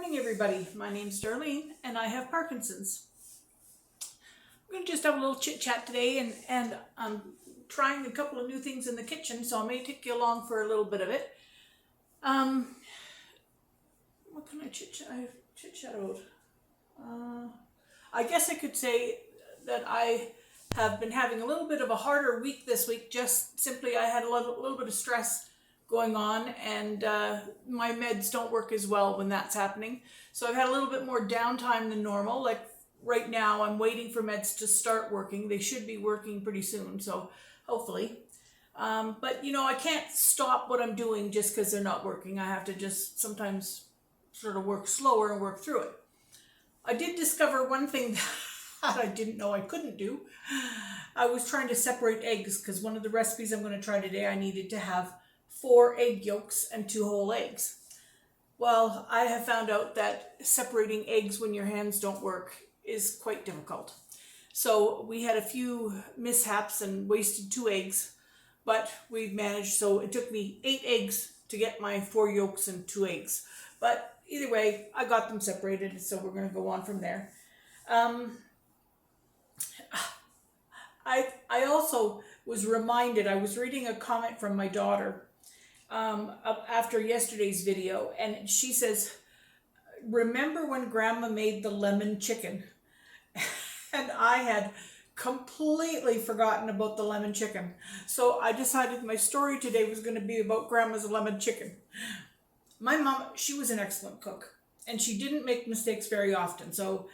morning, everybody. My name's Darlene, and I have Parkinson's. We're going to just have a little chit-chat today, and I'm trying a couple of new things in the kitchen, so I may take you along for a little bit of it. What can I chit-chat about? I guess I could say that I have been having a little bit of a harder week this week. Just simply, I had a little bit of stress going on, and my meds don't work as well when that's happening. So I've had a little bit more downtime than normal. Like right now, I'm waiting for meds to start working. They should be working pretty soon, so hopefully. But you know, I can't stop what I'm doing just because they're not working. I have to just sometimes sort of work slower and work through it. I did discover one thing that I didn't know I couldn't do. I was trying to separate eggs because one of the recipes I'm going to try today, I needed to have 4 egg yolks and 2 whole eggs. Well, I have found out that separating eggs when your hands don't work is quite difficult. So we had a few mishaps and wasted 2 eggs, but we've managed. So it took me 8 eggs to get my 4 yolks and 2 eggs. But either way, I got them separated, so we're going to go on from there. I also was reminded, I was reading a comment from my daughter after yesterday's video, and she says, remember when Grandma made the lemon chicken? And I had completely forgotten about the lemon chicken. So I decided my story today was going to be about Grandma's lemon chicken. My mom, she was an excellent cook, and she didn't make mistakes very often. So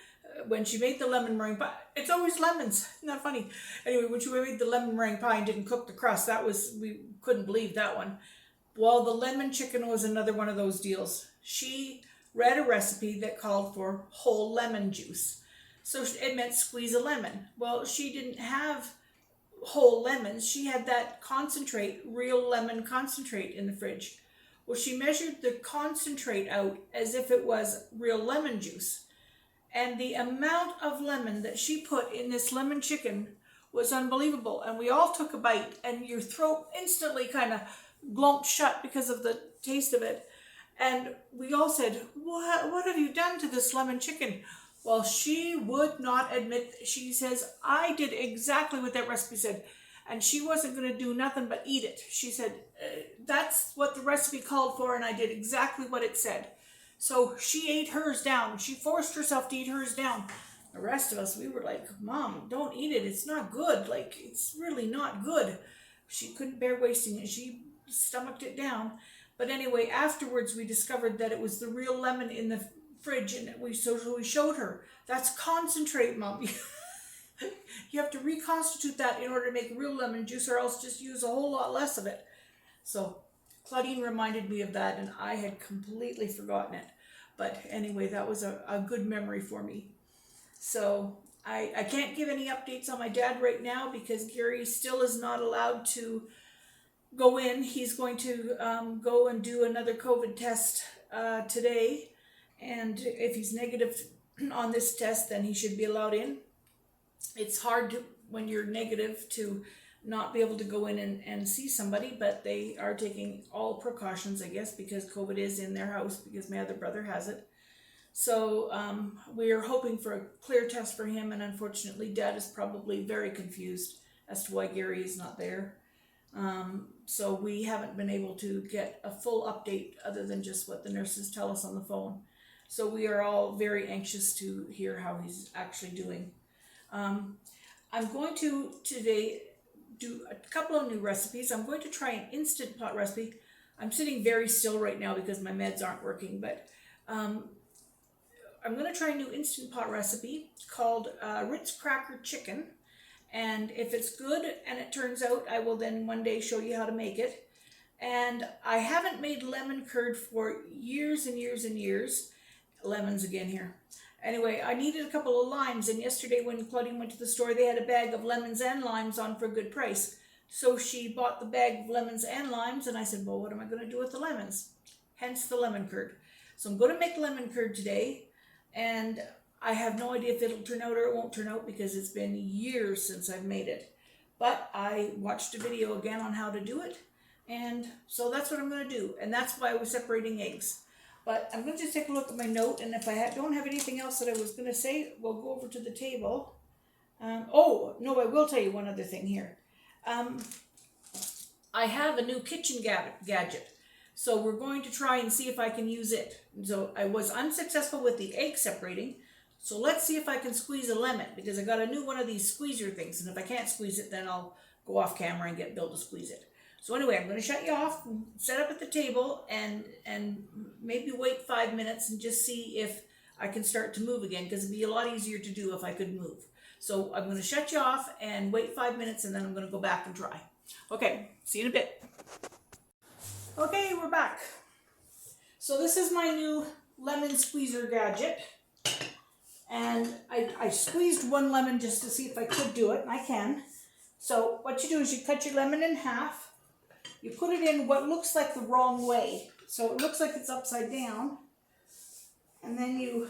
when she made the lemon meringue pie, it's always lemons, isn't that funny? Anyway, when she made the lemon meringue pie and didn't cook the crust, we couldn't believe that one. Well, the lemon chicken was another one of those deals. She read a recipe that called for whole lemon juice. So it meant squeeze a lemon. Well, she didn't have whole lemons. She had that concentrate, real lemon concentrate in the fridge. Well, she measured the concentrate out as if it was real lemon juice. And the amount of lemon that she put in this lemon chicken was unbelievable. And we all took a bite, and your throat instantly kind of glumped shut because of the taste of it. And we all said, what have you done to this lemon chicken? Well, she would not admit. She says, I did exactly what that recipe said, and she wasn't going to do nothing but eat it. She said, that's what the recipe called for, and I did exactly what it said. So she ate hers down. She forced herself to eat hers down. The rest of us, we were like, Mom, don't eat it. It's not good. Like, it's really not good. She couldn't bear wasting it. She stomached it down. But anyway, afterwards we discovered that it was the real lemon in the fridge, and we showed her, that's concentrate, Mom. You have to reconstitute that in order to make real lemon juice, or else just use a whole lot less of it. So Claudine reminded me of that, and I had completely forgotten it. But anyway, that was a good memory for me. So I can't give any updates on my dad right now because Gary still is not allowed to go in. He's going to go and do another COVID test today. And if he's negative on this test, then he should be allowed in. It's hard when you're negative to not be able to go in and see somebody, but they are taking all precautions, I guess, because COVID is in their house, because my other brother has it. So we are hoping for a clear test for him, and unfortunately Dad is probably very confused as to why Gary is not there. So we haven't been able to get a full update other than just what the nurses tell us on the phone. So we are all very anxious to hear how he's actually doing. I'm going to today do a couple of new recipes. I'm going to try an Instant Pot recipe. I'm sitting very still right now because my meds aren't working, but I'm going to try a new Instant Pot recipe called Ritz Cracker Chicken. And if it's good and it turns out, I will then one day show you how to make it. And I haven't made lemon curd for years and years and years. Lemons again here. Anyway, I needed a couple of limes, and yesterday when Claudine went to the store, they had a bag of lemons and limes on for a good price. So she bought the bag of lemons and limes, and I said, well, what am I going to do with the lemons? Hence the lemon curd. So I'm going to make lemon curd today, and I have no idea if it'll turn out or it won't turn out because it's been years since I've made it. But I watched a video again on how to do it, and so that's what I'm going to do, and that's why I was separating eggs. But I'm going to just take a look at my note, and if I don't have anything else that I was going to say, we'll go over to the table. Oh, no, I will tell you one other thing here. I have a new kitchen gadget, so we're going to try and see if I can use it. So I was unsuccessful with the egg separating, so let's see if I can squeeze a lemon, because I got a new one of these squeezer things, and if I can't squeeze it, then I'll go off camera and get Bill to squeeze it. So anyway, I'm going to shut you off, set up at the table, and maybe wait 5 minutes and just see if I can start to move again, because it'd be a lot easier to do if I could move. So I'm going to shut you off and wait 5 minutes, and then I'm going to go back and try. Okay, see you in a bit. Okay, we're back. So this is my new lemon squeezer gadget. And I squeezed one lemon just to see if I could do it, and I can. So what you do is you cut your lemon in half. You put it in what looks like the wrong way. So it looks like it's upside down. And then you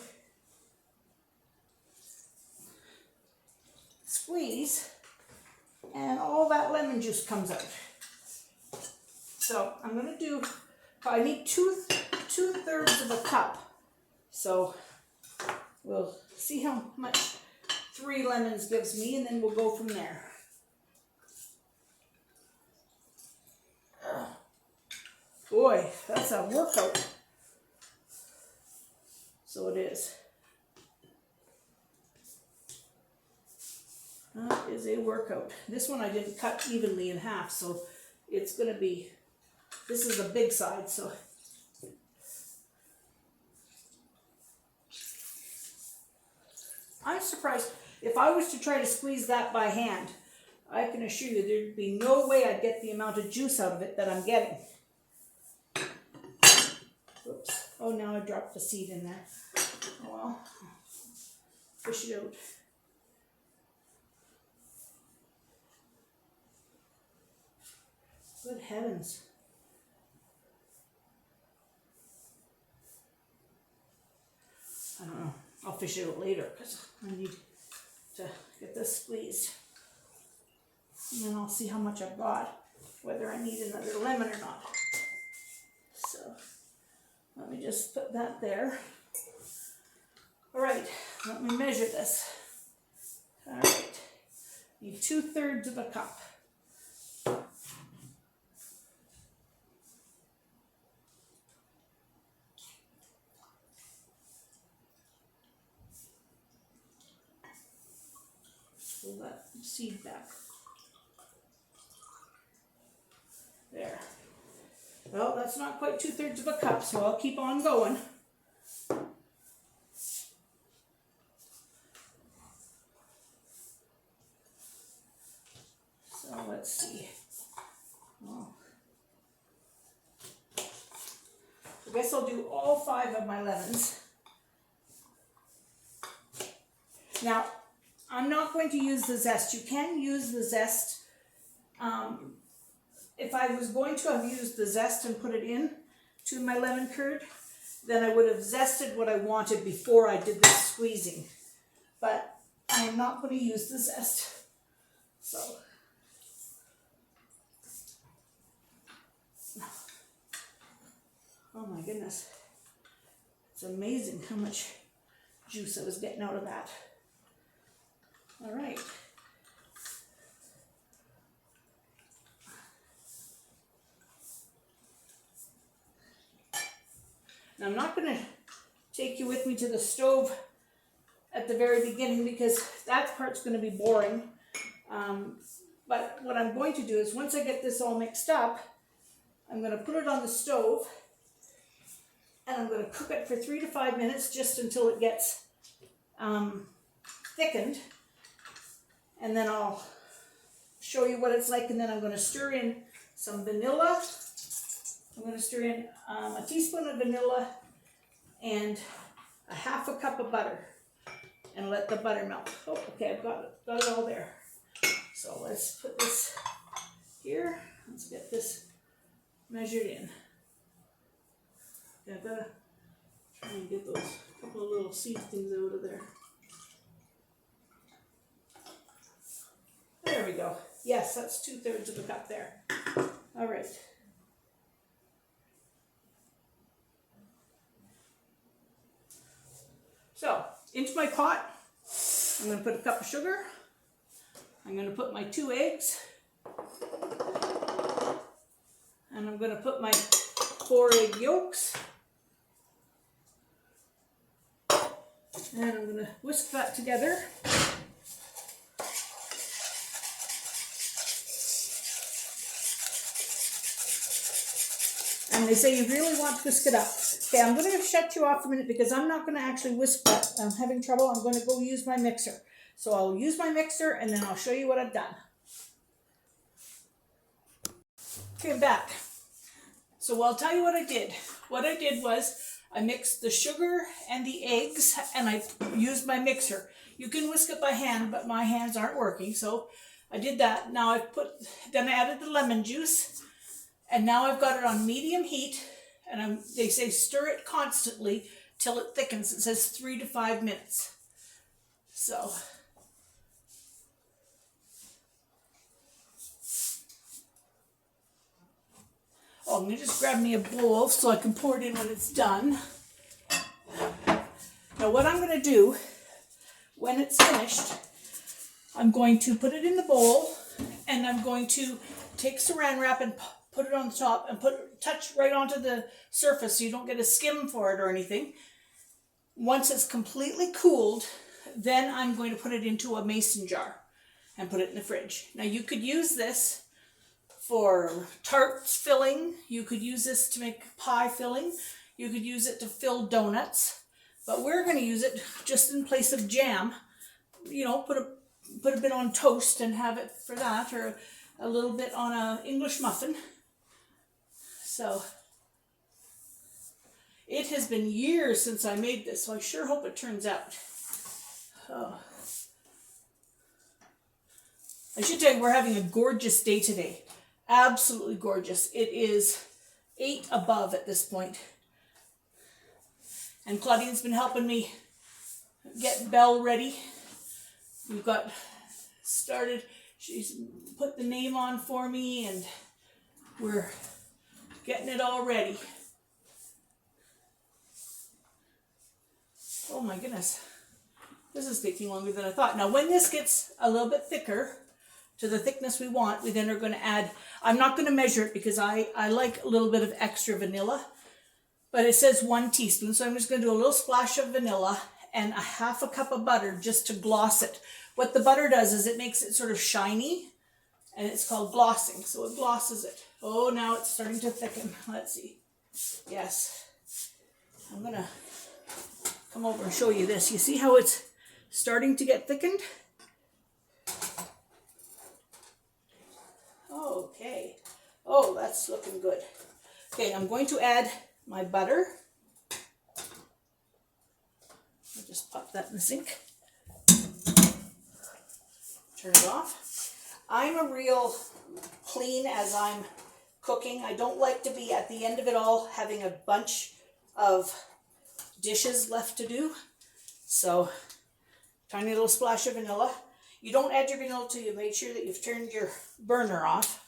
squeeze, and all that lemon juice comes out. So I'm going to do, I need two-thirds of a cup. So we'll see how much 3 lemons gives me, and then we'll go from there. Boy, that's a workout. So it is. That is a workout. This one I didn't cut evenly in half, so it's going to be, this is a big side, so. I'm surprised, if I was to try to squeeze that by hand, I can assure you there'd be no way I'd get the amount of juice out of it that I'm getting. Oops. Oh, now I dropped the seed in there. Oh well. Fish it out. Good heavens. I don't know. I'll fish it out later because I need to get this squeezed. And then I'll see how much I've got, whether I need another lemon or not. So let me just put that there. All right, let me measure this. All right, need 2/3 of a cup. Pull that seed back. There. Well, that's not quite 2/3 of a cup, so I'll keep on going. So let's see. Well, I guess I'll do all 5 of my lemons. Now, I'm not going to use the zest. You can use the zest. If I was going to have used the zest and put it in to my lemon curd, then I would have zested what I wanted before I did this squeezing. But I am not going to use the zest. So, oh my goodness. It's amazing how much juice I was getting out of that. All right. Now I'm not going to take you with me to the stove at the very beginning because that part's going to be boring. But what I'm going to do is once I get this all mixed up, I'm going to put it on the stove and I'm going to cook it for 3 to 5 minutes just until it gets thickened. And then I'll show you what it's like, and then I'm going to stir in some vanilla. I'm going to stir in a teaspoon of vanilla and a 1/2 cup of butter and let the butter melt. Oh, okay, I've got it all there. So let's put this here. Let's get this measured in. Yeah, I've got to try and get those couple of little seed things out of there. There we go. Yes, that's 2/3 of a cup there. All right. So, into my pot, I'm going to put a cup of sugar. I'm going to put my 2 eggs. And I'm going to put my 4 egg yolks. And I'm going to whisk that together. And they say you really want to whisk it up. Okay, I'm going to shut you off for a minute because I'm not going to actually whisk that. I'm having trouble. I'm going to go use my mixer. So I'll use my mixer and then I'll show you what I've done. Okay, I'm back. So I'll tell you what I did. What I did was I mixed the sugar and the eggs and I used my mixer. You can whisk it by hand, but my hands aren't working. So I did that. Now then I added the lemon juice. And now I've got it on medium heat, and they say stir it constantly till it thickens. It says 3 to 5 minutes. So, I'm going to just grab me a bowl so I can pour it in when it's done. Now what I'm going to do, when it's finished, I'm going to put it in the bowl, and I'm going to take saran wrap and put it on the top and touch right onto the surface so you don't get a skim for it or anything. Once it's completely cooled, then I'm going to put it into a mason jar and put it in the fridge. Now you could use this for tart filling. You could use this to make pie filling. You could use it to fill donuts. But we're going to use it just in place of jam. You know, put a bit on toast and have it for that, or a little bit on an English muffin. So, it has been years since I made this, so I sure hope it turns out. Oh. I should tell you, we're having a gorgeous day today. Absolutely gorgeous. It is 8 above at this point. And Claudine's been helping me get Belle ready. We've got started. She's put the name on for me, and we're getting it all ready. Oh my goodness. This is taking longer than I thought. Now when this gets a little bit thicker, to the thickness we want, we then are going to add, I'm not going to measure it because I like a little bit of extra vanilla, but it says 1 teaspoon. So I'm just going to do a little splash of vanilla and a 1/2 cup of butter just to gloss it. What the butter does is it makes it sort of shiny, and it's called glossing. So it glosses it. Oh, now it's starting to thicken. Let's see. Yes. I'm going to come over and show you this. You see how it's starting to get thickened? Okay. Oh, that's looking good. Okay, I'm going to add my butter. I'll just pop that in the sink. Turn it off. I'm a real clean as I'm cooking. I don't like to be at the end of it all having a bunch of dishes left to do. So, tiny little splash of vanilla. You don't add your vanilla till you make sure that you've turned your burner off.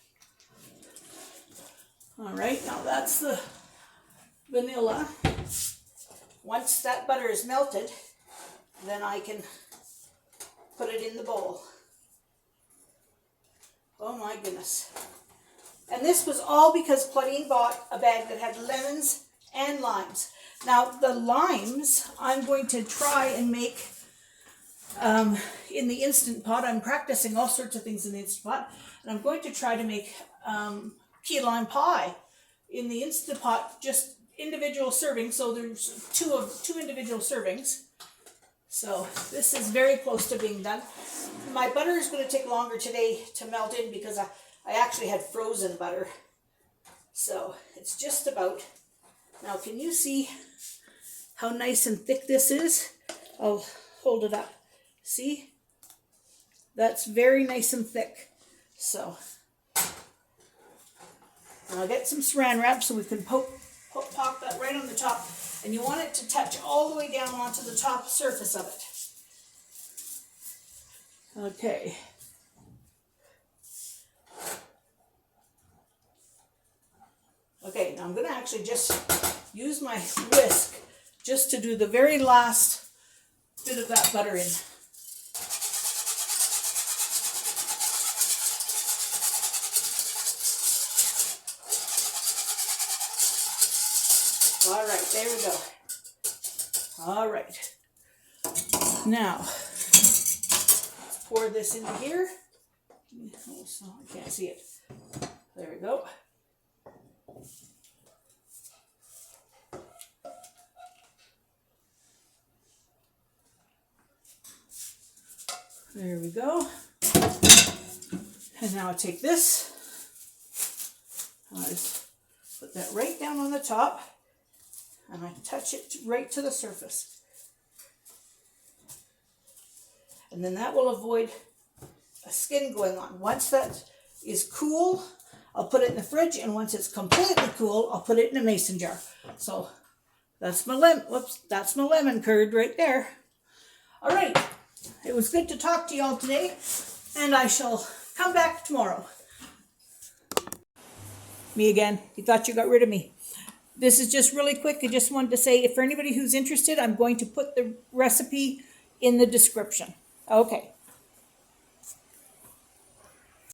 All right, now that's the vanilla. Once that butter is melted, then I can put it in the bowl. Oh my goodness. And this was all because Claudine bought a bag that had lemons and limes. Now the limes I'm going to try and make in the Instant Pot. I'm practicing all sorts of things in the Instant Pot, and I'm going to try to make key lime pie in the Instant Pot, just individual servings. So there's two individual servings. So this is very close to being done. My butter is going to take longer today to melt in because I actually had frozen butter. So it's just about. Now can you see how nice and thick this is? I'll hold it up. See? That's very nice and thick. So I'll get some saran wrap so we can pop that right on the top. And you want it to touch all the way down onto the top surface of it. Okay. Okay, now I'm going to actually just use my whisk just to do the very last bit of that butter in. All right, there we go. All right. Now, let's pour this into here. Oh, so I can't see it. There we go. There we go. And now I take this. I just put that right down on the top. And I touch it right to the surface. And then that will avoid a skin going on. Once that is cool, I'll put it in the fridge, and once it's completely cool, I'll put it in a mason jar. So that's my that's my lemon curd right there. All right, it was good to talk to you all today, and I shall come back tomorrow. Me again. You thought you got rid of me. This is just really quick. I just wanted to say, if for anybody who's interested, I'm going to put the recipe in the description. Okay.